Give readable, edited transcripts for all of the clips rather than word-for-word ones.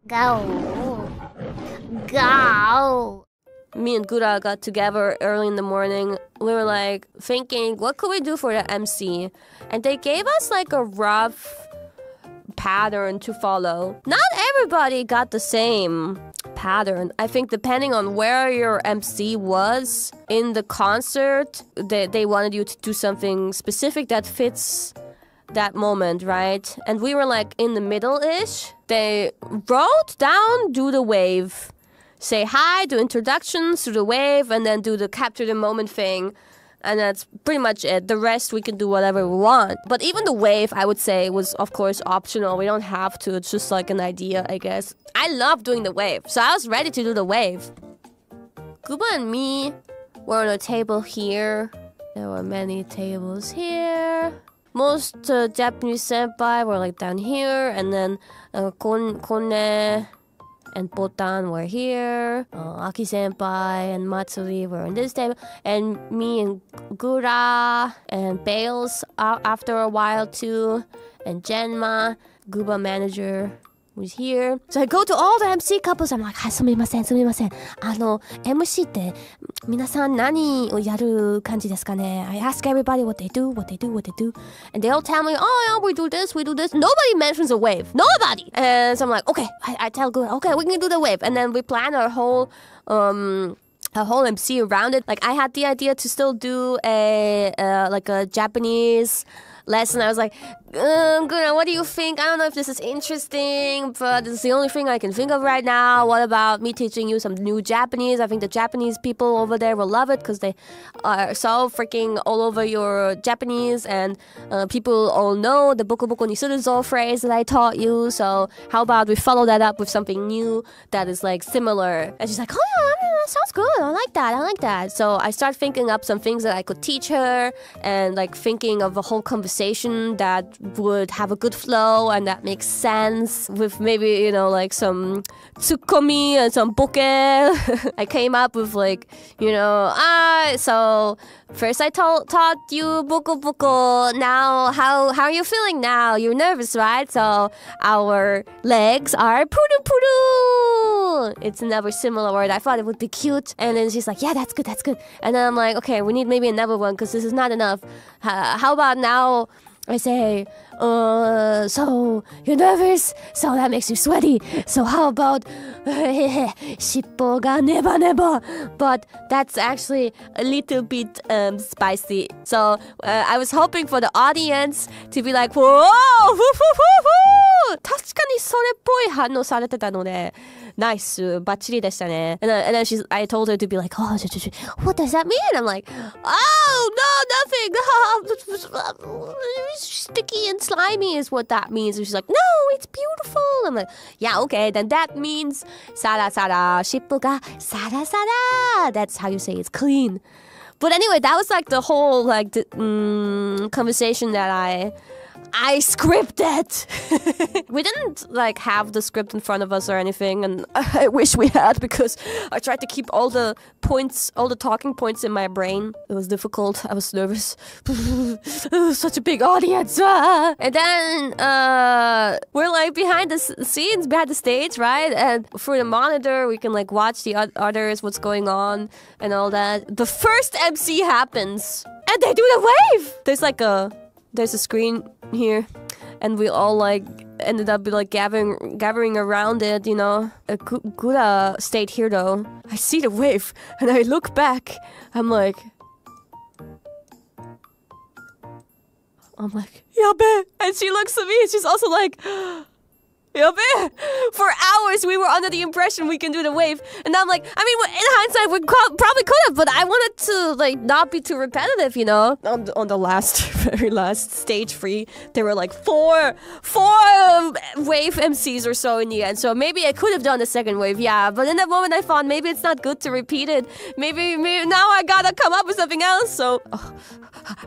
Go. Go. Me and Gura got together early in the morning. We were like thinking, what could we do for the MC? And they gave us like a rough pattern to follow. Not everybody got the same pattern. I think depending on where your MC was in the concert, they wanted you to do something specific that fits that moment, right? And we were like in the middle-ish. They wrote down, do the wave. Say hi, do introductions, do the wave, and then do the capture the moment thing. And that's pretty much it. The rest, we can do whatever we want. But even the wave, I would say, was, of course, optional. We don't have to. It's just like an idea, I guess. I love doing the wave. So I was ready to do the wave. Kuba and me were on a table here. There were many tables here. Most Japanese senpai were like down here. And then Kone and Botan were here. Aki senpai and Matsuri were on this table. And me and Gura and Bales after a while too. And Genma, Guba manager, was here. So I go to all the MC couples. I'm like, はい、すみません。MC って皆さん何をやる感じですかね? I ask everybody what they do. And they all tell me, oh yeah, we do this. Nobody mentions a wave. Nobody! And so I'm like, okay, I tell Gura, okay, we can do the wave. And then we plan our whole MC around it. Like I had the idea to still do a Japanese lesson. I was like, Gura, what do you think? I don't know if this is interesting, but this is the only thing I can think of right now. What about me teaching you some new Japanese? I think the Japanese people over there will love it because they are so freaking all over your Japanese, and people all know the boku boku ni suruzo phrase that I taught you. So how about we follow that up with something new that is like similar? And she's like, oh yeah, I mean, that sounds good. I like that. So I start thinking up some things that I could teach her, and like thinking of a whole conversation that would have a good flow and that makes sense with maybe, you know, like some tsukomi and some boke. I came up with like, you know, so first I taught you boko boko. Now, how are you feeling now? You're nervous, right? So our legs are puru puru. It's another similar word. I thought it would be cute. And then she's like, yeah, that's good. And then I'm like, okay, we need maybe another one because this is not enough. How about now I say, so you're nervous, so that makes you sweaty. So how about shippo ga neba neba? But that's actually a little bit spicy. So I was hoping for the audience to be like, whoa, 確かにそれっぽい反応されてたので、ナイス、バッチリでしたね。And then I told her to be like, oh, what does that mean? I'm like, oh, no, nothing. Sticky and slimy is what that means. And she's like, no, it's beautiful. I'm like, yeah, okay, then that means sara sara, shippo ga sara sara. That's how you say it's clean. But anyway, that was like the whole like conversation that I scripted. We didn't like have the script in front of us or anything, and I wish we had, because I tried to keep all the talking points in my brain. It was difficult. I was nervous. Such a big audience. And then we're like behind the scenes, behind the stage, right? And through the monitor, we can like watch the others, what's going on and all that. The first MC happens, and they do the wave. There's a screen here, and we all like ended up like gathering around it, you know. Gura stayed here though. I see the wave, and I look back. I'm like, yabe. And she looks at me, and she's also like, yabe. For hours we were under the impression we can do the wave, and I'm like, I mean, in hindsight we probably could have, but I wanted to like not be too repetitive, you know. On the very last stage 3, there were like four wave MCs or so in the end, so maybe I could have done the second wave, yeah, but in that moment I thought maybe it's not good to repeat it. Maybe now I gotta come up with something else. So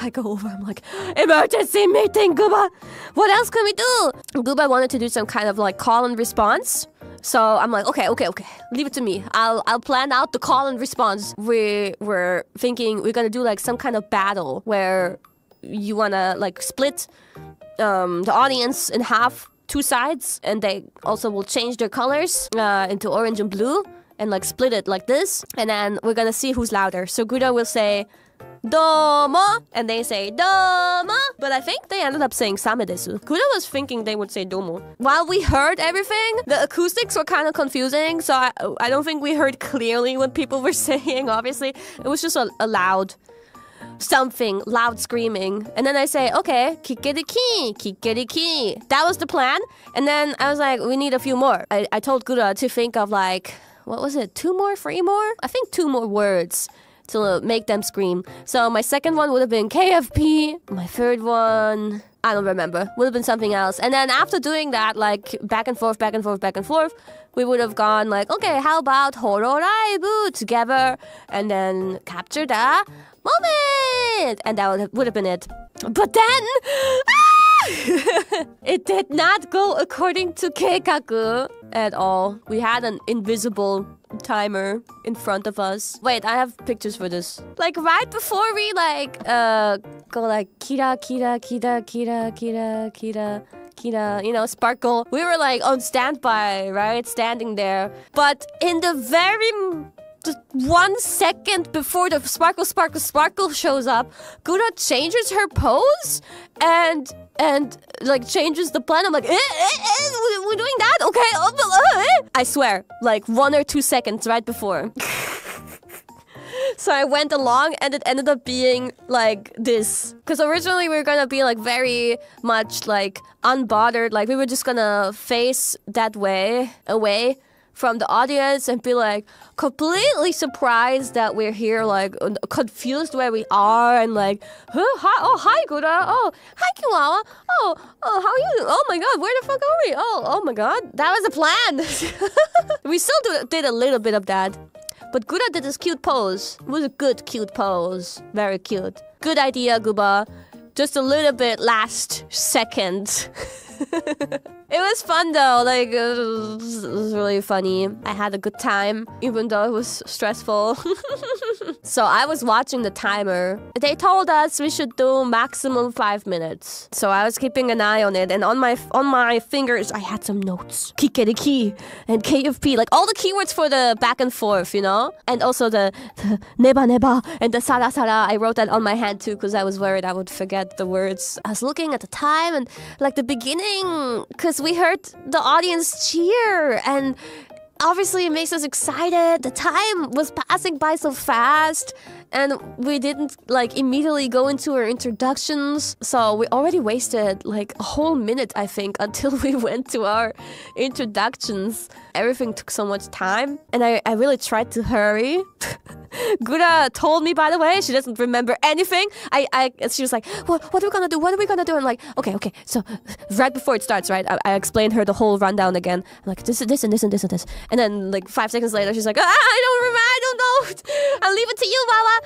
I go over, I'm like, emergency meeting, Guba, what else can we do? Guba wanted to do some kind of like call and response. So I'm like, okay, leave it to me. I'll plan out the call and response. We're thinking we're gonna do like some kind of battle where you wanna like split the audience in half, two sides, and they also will change their colors into orange and blue, and like split it like this, and then we're gonna see who's louder. So Gura will say domo, and they say domo, but I think they ended up saying same desu. Gura was thinking they would say domo. While we heard everything, the acoustics were kind of confusing, so I don't think we heard clearly what people were saying. Obviously, it was just a loud something, loud screaming. And then I say, okay, kikeriki, kikeriki. That was the plan. And then I was like, we need a few more. I told Gura to think of like, what was it? 2 more, 3 more? I think 2 more words to make them scream. So my second one would have been KFP. My third one, I don't remember. Would have been something else. And then after doing that, like back and forth, back and forth, back and forth, we would have gone like, okay, how about hololive together? And then capture the moment. And that would have been it. But then it did not go according to keikaku at all. We had an invisible timer in front of us. Wait, I have pictures for this. Like right before we like go like kira kira kira kira kira kira kira, you know, sparkle. We were like on standby, right? Standing there. But in the very 1 second before the sparkle, sparkle, sparkle shows up, Gura changes her pose and like changes the plan. I'm like, we're doing that? Okay. I swear, like 1 or 2 seconds right before. So I went along and it ended up being like this. Because originally we were gonna be like very much like unbothered. Like we were just gonna face that way, away from the audience and be like completely surprised that we're here, like confused where we are and like, hi Gura, oh hi Kiwawa, oh how are you? Oh my god, where the fuck are we? Oh my god, that was the plan. We still did a little bit of that, but Gura did this cute pose. It was a good cute pose, very cute. Good idea, Guba. Just a little bit last second. It was fun though, like it was really funny. I had a good time, even though it was stressful. So I was watching the timer. They told us we should do maximum 5 minutes. So I was keeping an eye on it, and on my fingers I had some notes. Kikeriki and KFP, like all the keywords for the back and forth, you know? And also the neba neba and the sara sara. I wrote that on my hand too, because I was worried I would forget the words. I was looking at the time and like the beginning, because we heard the audience cheer, and obviously it makes us excited. The time was passing by so fast, and we didn't like immediately go into our introductions, so we already wasted like a whole minute, I think, until we went to our introductions. Everything took so much time, and I really tried to hurry. Gura told me, by the way, she doesn't remember anything. She was like, what are we gonna do? What are we gonna do? I'm like, okay. So right before it starts, right, I explained her the whole rundown again. I'm like, this and this and this and this. And then like 5 seconds later, she's like, I don't remember. I don't know. I'll leave it to you, Mama.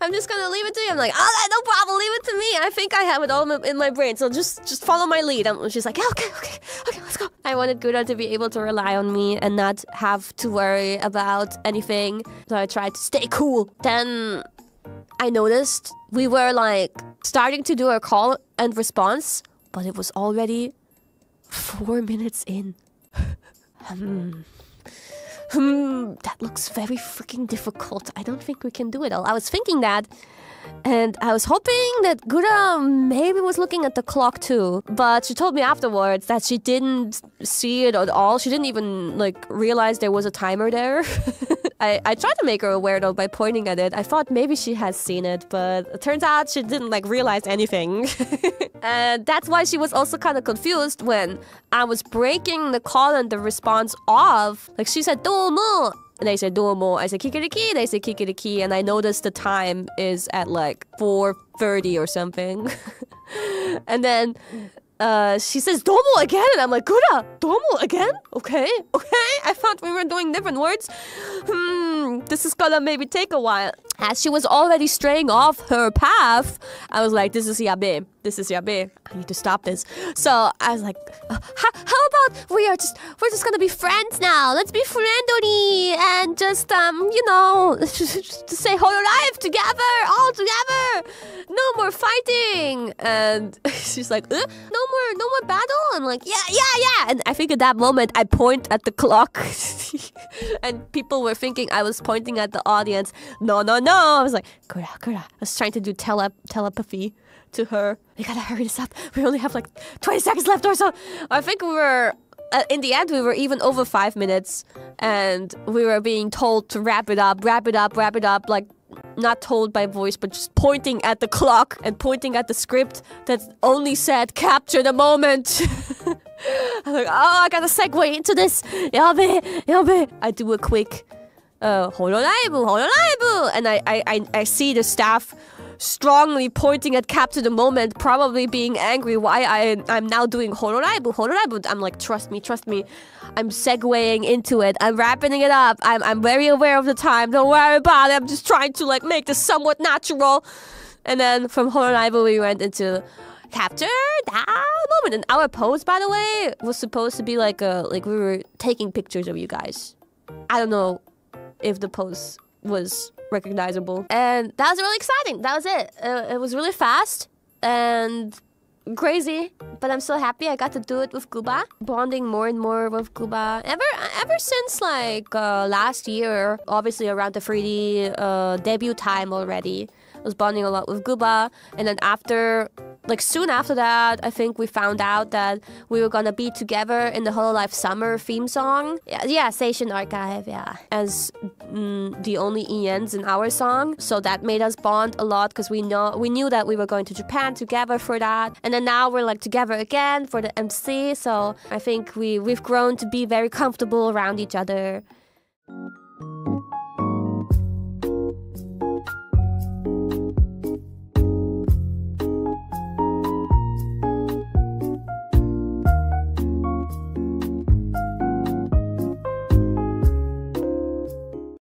I'm just gonna leave it to you. I'm like, oh, no problem. Leave it to me. I think I have it all in my brain. So just follow my lead. And she's like, okay, let's go. I wanted Gura to be able to rely on me and not have to worry about anything. So I tried to stay cool. Then I noticed we were like starting to do a call and response, but it was already 4 minutes in. That looks very freaking difficult. I don't think we can do it all. I was thinking that, and I was hoping that Gura maybe was looking at the clock too. But she told me afterwards that she didn't see it at all. She didn't even like realize there was a timer there. I tried to make her aware though by pointing at it. I thought maybe she has seen it, but it turns out she didn't like realize anything. And that's why she was also kind of confused when I was breaking the call and the response off. Like she said, domo. And they said domo. I said kikeriki. They said kikeriki. And I noticed the time is at like 4:30 or something. And then she says domo again, and I'm like, Gura, domo again? Okay. I thought we were doing different words. This is gonna maybe take a while. As she was already straying off her path, I was like, this is yabe. I need to stop this. So I was like, how we're just gonna be friends now. Let's be friendly and just just say hololive together, all together. No more fighting. And she's like, no more battle. I'm like, yeah. And I think at that moment I point at the clock, and people were thinking I was pointing at the audience. No. I was like, Kura. I was trying to do telepathy to her. We gotta hurry this up. We only have like 20 seconds left or so. I think we were, in the end, we were even over 5 minutes, and we were being told to wrap it up, like not told by voice, but just pointing at the clock and pointing at the script that only said capture the moment. I'm like, I gotta segue into this. Yabe. I do a quick hololive, and I see the staff strongly pointing at capture the moment, probably being angry why I'm now doing hololive. I'm like, trust me, I'm segueing into it, I'm wrapping it up, I'm very aware of the time, don't worry about it, I'm just trying to like make this somewhat natural. And then from hololive we went into capture that moment, and our pose, by the way, was supposed to be like we were taking pictures of you guys. I don't know if the pose was recognizable, and that was really exciting. That was it. It was really fast and crazy, but I'm so happy I got to do it with Guba, bonding more and more with Guba ever since like last year, obviously around the 3D debut time already. I was bonding a lot with Guba, and then soon after that, I think we found out that we were gonna be together in the hololive summer theme song. Yeah, Station Archive, yeah. As the only ENs in our song. So that made us bond a lot, because we knew that we were going to Japan together for that. And then now we're like together again for the MC. So I think we've grown to be very comfortable around each other.